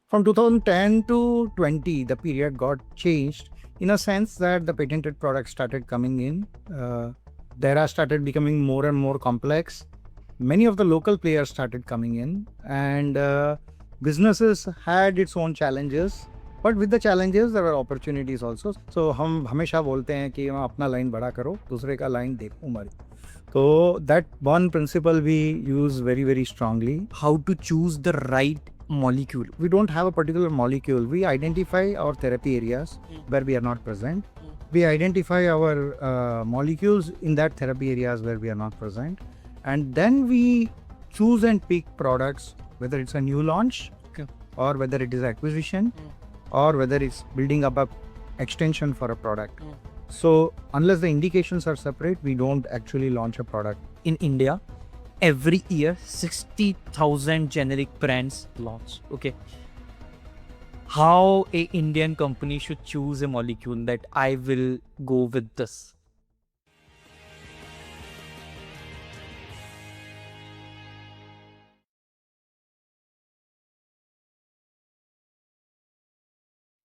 From 2010 to 20, the period got changed in a sense that the patented products started coming in. The era started becoming more and more complex. Many of the local players started coming in, and businesses had its own challenges. But with the challenges, there were opportunities also. So हम हमेशा बोलते हैं कि अपना line बड़ा करो, दूसरे का लाइन देखो मत. So that one principle we use very, very strongly. How to choose the right molecule? We don't have a particular molecule. We identify our therapy areas where we are not present. We identify our molecules in that therapy areas where we are not present. And then we choose and pick products, whether it's a new launch or whether it is acquisition or whether it's building up a extension for a product. So unless the indications are separate, we don't actually launch a product. In India, every year 60,000 generic brands launch. Okay. How a Indian company should choose a molecule that I will go with this?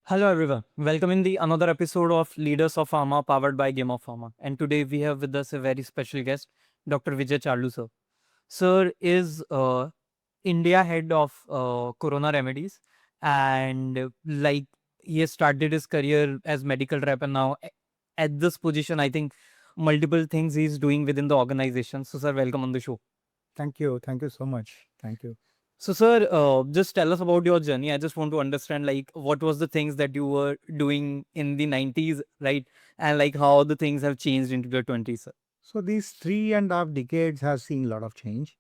Hello everyone, welcome in the another episode of Leaders of Pharma powered by Game of Pharma. And today we have with us a very special guest, Dr. Vijay Charlu sir. Sir is India head of Corona Remedies, and like he has started his career as medical rep, and now at this position, I think multiple things he's doing within the organization. So sir, welcome on the show. Thank you. Thank you so much. Thank you. So, sir, just tell us about your journey. I just want to understand, like, what was the things that you were doing in the 90s, right? And like how the things have changed into the 20s, sir. So these 3.5 decades has seen a lot of change.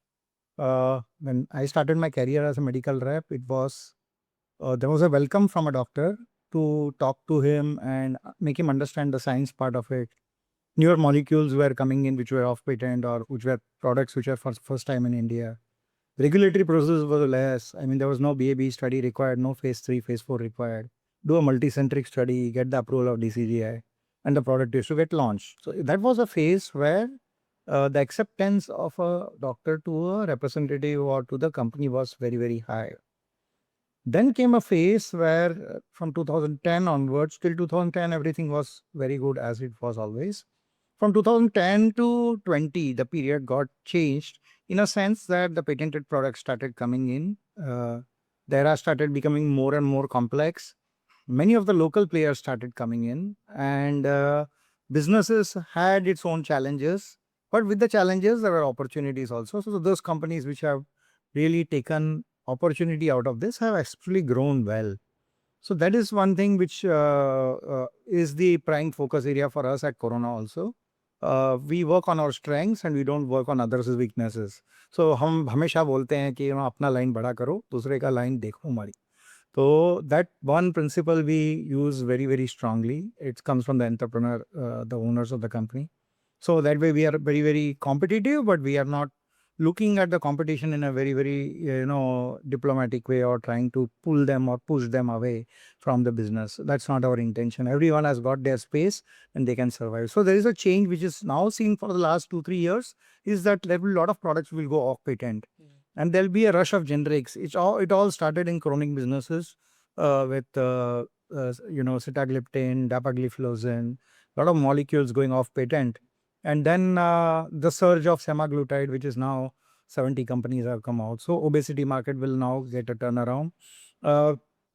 When I started my career as a medical rep, it was there was a welcome from a doctor to talk to him and make him understand the science part of it. Newer molecules were coming in which were off patent or which were products which were for first time in India. Regulatory process was less. I mean, there was no BA/B study required, no phase 3, phase 4 required. Do a multicentric study, get the approval of DCGI, and the product is to get launched. So that was a phase where the acceptance of a doctor to a representative or to the company was very, very high. Then came a phase where from 2010 onwards till 2010, everything was very good as it was always. From 2010 to 20, the period got changed in a sense that the patented products started coming in. The era started becoming more and more complex. Many of the local players started coming in, and businesses had its own challenges. But with the challenges, there were opportunities also. So those companies which have really taken opportunity out of this have actually grown well. So that is one thing which is the prime focus area for us at Corona also. We work on our strengths and we don't work on others' weaknesses. So हम हमेशा बोलते हैं कि अपना line बड़ा करो, दूसरे का लाइन देखो हमारी. So that one principle we use very, very strongly. It comes from the entrepreneur, the owners of the company. So that way we are very, very competitive, but we are not looking at the competition in a very, very, diplomatic way or trying to pull them or push them away from the business. That's not our intention. Everyone has got their space and they can survive. So there is a change which is now seen for the last 2-3 years is that a lot of products will go off patent. And there'll be a rush of generics. It all started in chronic businesses with sitagliptin, dapagliflozin, a lot of molecules going off patent. And then the surge of semaglutide, which is now 70 companies have come out. So obesity market will now get a turnaround.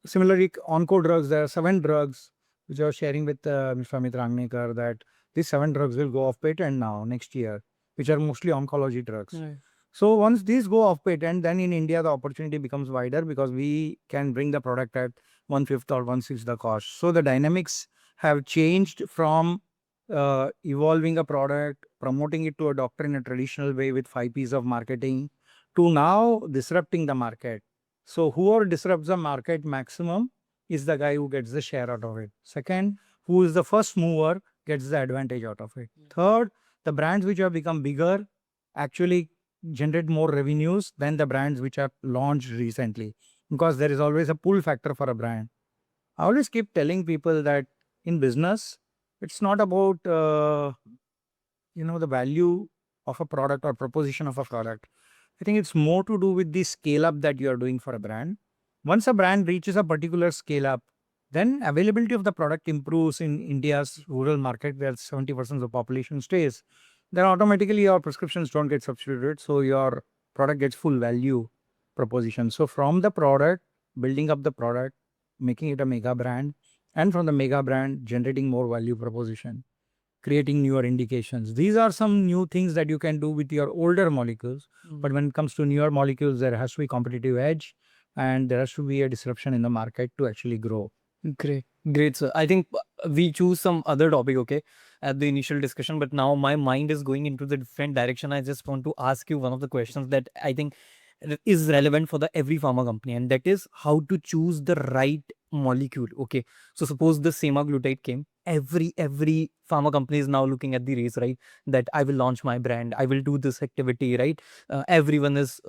Similarly, onco drugs, there are 7 drugs which I was sharing with Mr. Amit Rangnekar that these 7 drugs will go off patent now next year, which are mostly oncology drugs. Right. So once these go off patent, then in India, the opportunity becomes wider because we can bring the product at 1/5 or 1/6 the cost. So the dynamics have changed from evolving a product, promoting it to a doctor in a traditional way with 5 P's of marketing to now disrupting the market. So whoever disrupts the market maximum is the guy who gets the share out of it. Second, who is the first mover gets the advantage out of it. Third, the brands which have become bigger actually generate more revenues than the brands which have launched recently because there is always a pull factor for a brand. I always keep telling people that in business, it's not about the value of a product or proposition of a product. I think it's more to do with the scale up that you are doing for a brand. Once a brand reaches a particular scale up, then availability of the product improves in India's rural market where 70% of the population stays. Then automatically your prescriptions don't get substituted, so your product gets full value proposition. So from the product, building up the product, making it a mega brand, and from the mega brand, generating more value proposition, creating newer indications. These are some new things that you can do with your older molecules. But when it comes to newer molecules, there has to be competitive edge and there has to be a disruption in the market to actually grow. Great, great, sir. I think we choose some other topic, okay, at the initial discussion, but now my mind is going into the different direction. I just want to ask you one of the questions that I think is relevant for the every pharma company, and that is how to choose the right molecule. Okay, so suppose the semaglutide came, every pharma company is now looking at the race, right? That I will launch my brand, I will do this activity, right? Everyone is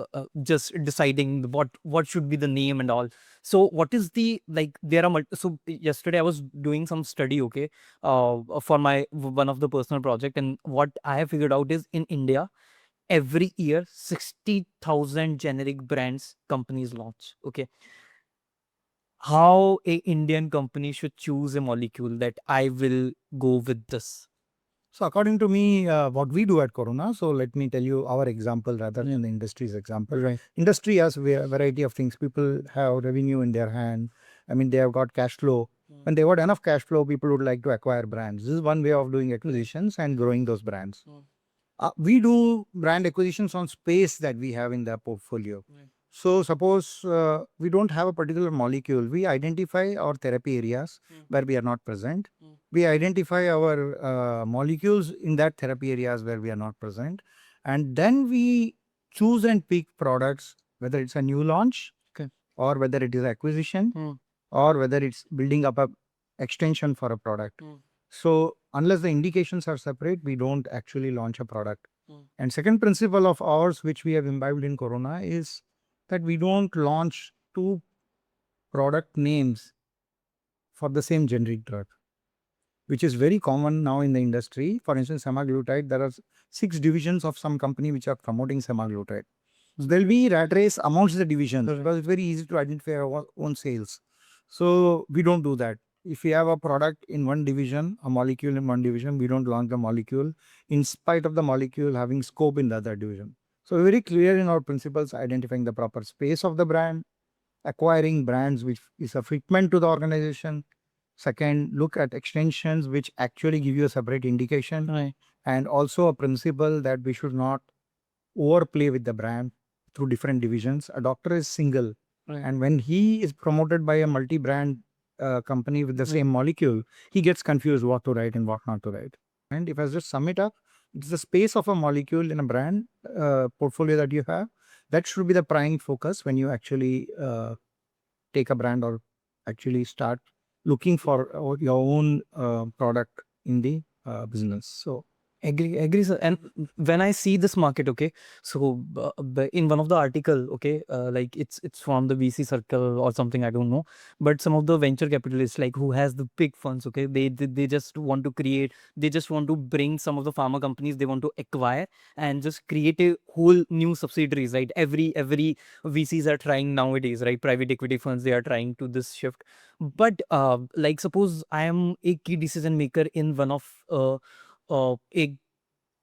just deciding what should be the name and all. So what is the, like, there are so yesterday I was doing some study, okay, for my one of the personal project, and what I have figured out is in India every year 60,000 generic brands companies launch. Okay, how a Indian company should choose a molecule that I will go with this? So according to me, what we do at Corona, so let me tell you our example rather than the industry's example. Right. Industry has a variety of things. People have revenue in their hand. I mean, they have got cash flow. When they got enough cash flow, people would like to acquire brands. This is one way of doing acquisitions and growing those brands. We do brand acquisitions on space that we have in the portfolio. So suppose we don't have a particular molecule, we identify our therapy areas where we are not present. We identify our molecules in that therapy areas where we are not present. And then we choose and pick products, whether it's a new launch or whether it is acquisition or whether it's building up a extension for a product. So unless the indications are separate, we don't actually launch a product. And second principle of ours, which we have imbibed in Corona, is that we don't launch two product names for the same generic drug, which is very common now in the industry. For instance, semaglutide, there are 6 divisions of some company which are promoting semaglutide. So there'll be rat race amongst the divisions because it's very easy to identify our own sales. So we don't do that. If we have a product in one division, a molecule in one division, we don't launch the molecule in spite of the molecule having scope in the other division. So we're very clear in our principles, identifying the proper space of the brand, acquiring brands which is a fitment to the organization. Second, look at extensions which actually give you a separate indication. Right. And also a principle that we should not overplay with the brand through different divisions. A doctor is single. Right. And when he is promoted by a multi-brand company with the same molecule, he gets confused what to write and what not to write. And if I just sum it up, it's the space of a molecule in a brand portfolio that you have. That should be the prime focus when you actually take a brand or actually start looking for your own product in the business. So Agree, sir. And when I see this market, okay, so in one of the article, okay, like it's from the VC circle or something, I don't know, but some of the venture capitalists, like who has the big funds, okay, they just want to create, they just want to bring some of the pharma companies, they want to acquire and just create a whole new subsidiaries, right? Every VCs are trying nowadays, right? Private equity funds, they are trying to this shift. But like suppose I am a key decision maker in one of a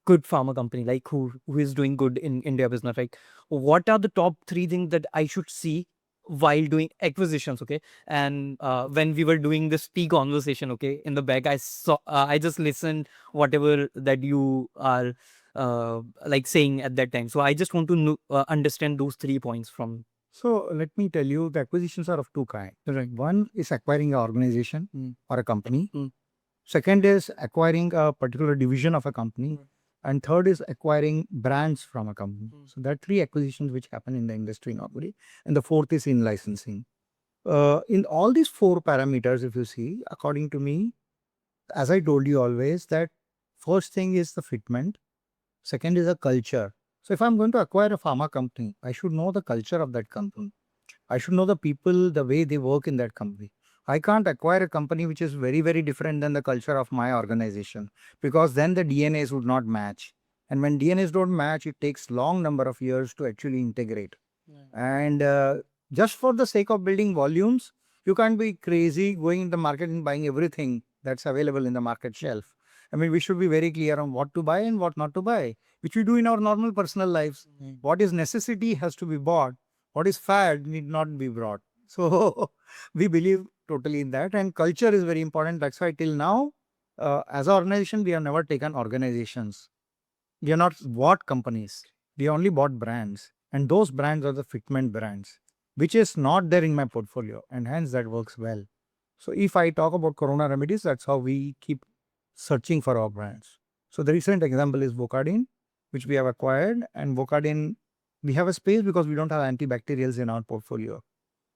good pharma company, like who is doing good in India business, right? What are the top 3 things that I should see while doing acquisitions, okay? And when we were doing this tea conversation, okay, in the back, I saw, I just listened whatever that you are like saying at that time. So I just want to know, understand those 3 points from. So let me tell you, the acquisitions are of two kinds. Right. One is acquiring an organization or a company. Second is acquiring a particular division of a company. And third is acquiring brands from a company. So there are 3 acquisitions which happen in the industry normally. And the fourth is in licensing. In all these 4 parameters, if you see, according to me, as I told you always, that first thing is the fitment. Second is a culture. So if I'm going to acquire a pharma company, I should know the culture of that company. I should know the people, the way they work in that company. I can't acquire a company which is very, very different than the culture of my organization, because then the DNAs would not match. And when DNAs don't match, it takes long number of years to actually integrate. And Just for the sake of building volumes, you can't be crazy going in the market and buying everything that's available in the market shelf. I mean, we should be very clear on what to buy and what not to buy, which we do in our normal personal lives. What is necessity has to be bought. What is fad need not be brought. So we believe totally in that, and culture is very important. That's why till now, as an organization, we have never taken organizations. We have not bought companies. We only bought brands, and those brands are the fitment brands, which is not there in my portfolio, and hence that works well. So if I talk about Corona Remedies, that's how we keep searching for our brands. So the recent example is Vocadin, which we have acquired, and Vocadin, we have a space because we don't have antibacterials in our portfolio.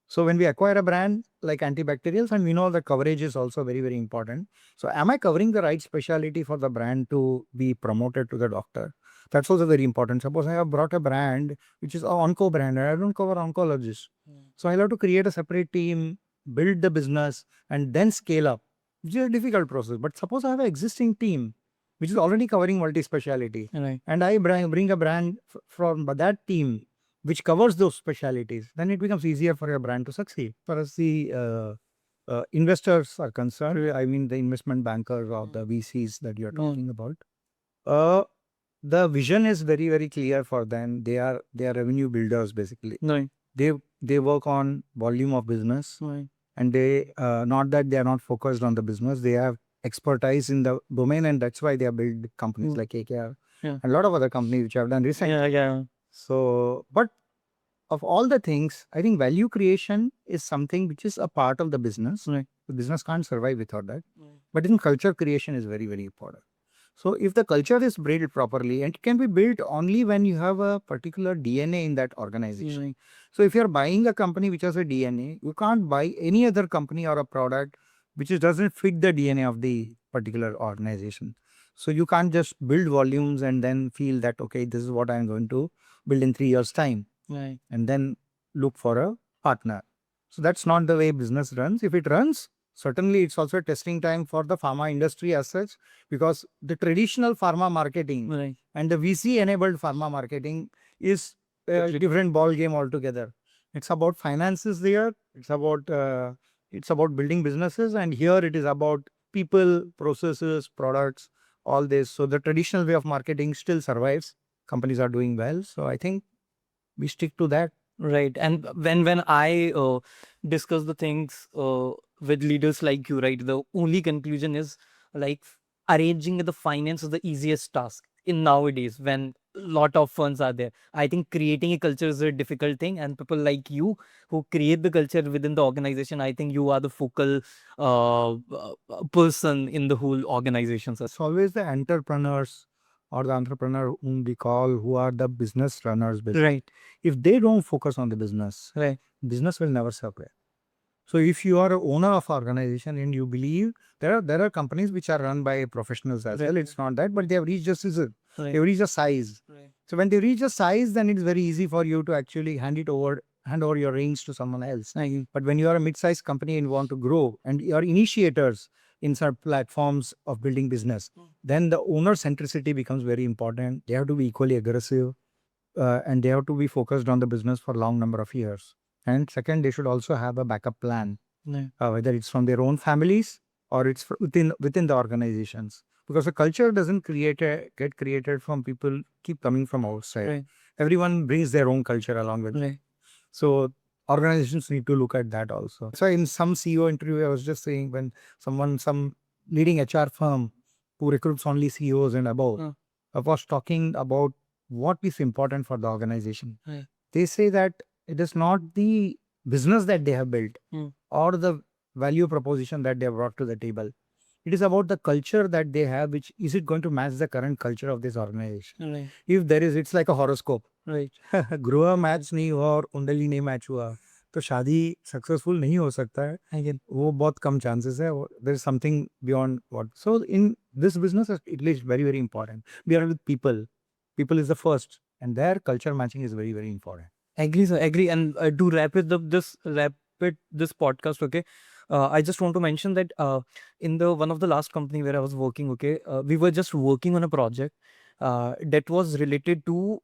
So when we acquire a brand like antibacterials, and we know the coverage is also very, very important. So am I covering the right specialty for the brand to be promoted to the doctor? That's also very important. Suppose I have brought a brand which is an onco brand and I don't cover oncologists. So I'll have to create a separate team, build the business, and then scale up, which is a difficult process. But suppose I have an existing team which is already covering multi-specialty, Right. and I bring a brand from that team which covers those specialities, then it becomes easier for your brand to succeed. As far as the investors are concerned, I mean the investment bankers or the VCs that you're talking about, the vision is very, very clear for them. They are revenue builders basically. Right. They work on volume of business, Right. and they not that they are not focused on the business. They have expertise in the domain, and that's why they have built companies like KKR Yeah. and a lot of other companies which have done recently. Yeah. So, but of all the things, I think value creation is something which is a part of the business. Right. The business can't survive without that. But in culture creation is very, very important. So if the culture is built properly, and it can be built only when you have a particular DNA in that organization. So if you're buying a company which has a DNA, you can't buy any other company or a product doesn't fit the DNA of the particular organization. So you can't just build volumes and then feel that, okay, this is what I'm going to build in 3 years' time. Right. And then look for a partner. So that's not the way business runs. If it runs, certainly it's also a testing time for the pharma industry as such, because the traditional pharma marketing Right. and the VC enabled pharma marketing is a different ball game altogether. It's about finances there. It's about building businesses, and here it is about people, processes, products, all this. So the traditional way of marketing still survives. Companies are doing well. So I think we stick to that. Right. And when I discuss the things with leaders like you, right, the only conclusion is like arranging the finance is the easiest task in nowadays when lot of funds are there. I think creating a culture is a difficult thing, and people like you who create the culture within the organization, I think you are the focal person in the whole organization. It's always the entrepreneurs or the entrepreneur whom we call who are the business runners. Right. If they don't focus on the business, Right. business will never survive. So if you are an owner of an organization and you believe there are companies which are run by professionals as well, it's not that, but they have reached a season. They have reached a size. So when they reach a size, then it's very easy for you to actually hand over your reins to someone else. But when you are a mid-sized company and you want to grow and you are initiators in certain platforms of building business, then the owner-centricity becomes very important. They have to be equally aggressive, and they have to be focused on the business for a long number of years. And second, they should also have a backup plan, whether it's from their own families or it's within the organizations. Because the culture doesn't get created from people keep coming from outside. Right. Everyone brings their own culture along with it. So organizations need to look at that also. So in some CEO interview, I was just saying, when some leading HR firm who recruits only CEOs and above, was talking about what is important for the organization. They say that it is not the business that they have built or the value proposition that they have brought to the table. It is about the culture that they have, which is it going to match the current culture of this organization. Right. If there is, it's like a horoscope. Right. ग्रह match नहीं हुआ और कुंडली नहीं match हुआ तो शादी successful नहीं हो सकता है. Again, वो बहुत कम chances है. There is something beyond what. So in this business, it is very, very important. We are with people. People is the first, and their culture matching is very, very important. Agree, sir. Agree. And to wrap it this podcast, okay. I just want to mention that in the one of the last company where I was working, okay, we were just working on a project that was related to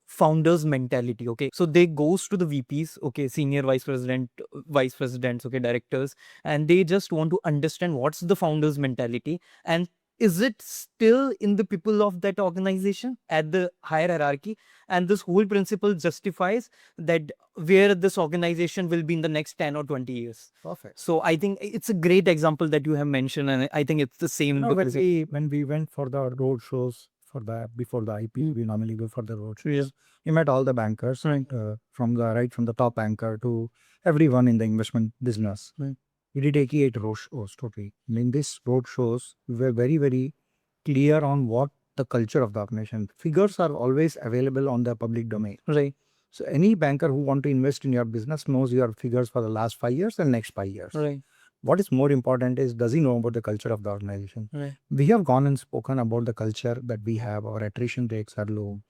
founders mentality. Okay, so they goes to the VPs, okay, senior vice president, vice presidents, okay, directors, and they just want to understand what's the founders mentality, and is it still in the people of that organization at the higher hierarchy, and this whole principle justifies that where this organization will be in the next 10 or 20 years. Perfect. So I think it's a great example that you have mentioned, and I think it's the same. When we went for the road shows for the before the IPO, we normally go for the road shows. Yeah. We met all the bankers, Right. from the top banker to everyone in the investment business. Right. We did 88 road shows totally. In this road shows, we were very, very clear on what the culture of the organization. Figures are always available on the public domain. Right. So any banker who want to invest in your business knows your figures for the last 5 years and next 5 years. Right. What is more important is, does he know about the culture of the organization? Right. We have gone and spoken about the culture that we have. Our attrition rates are low.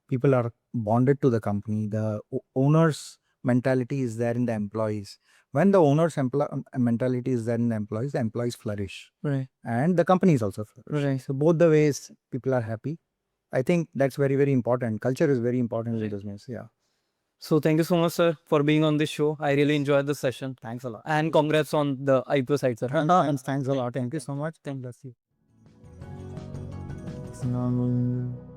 People are bonded to the company. The owner's mentality is there in the employees. When the owner's mentality is there in the employees flourish. Right. And the companies also flourish. Right. So both the ways people are happy. I think that's very, very important. Culture is very important in business. Yeah. So thank you so much, sir, for being on this show. I really enjoyed the session. Thanks a lot. And congrats on the IPO side, sir. Thanks a lot. Thank you so much. Thank you.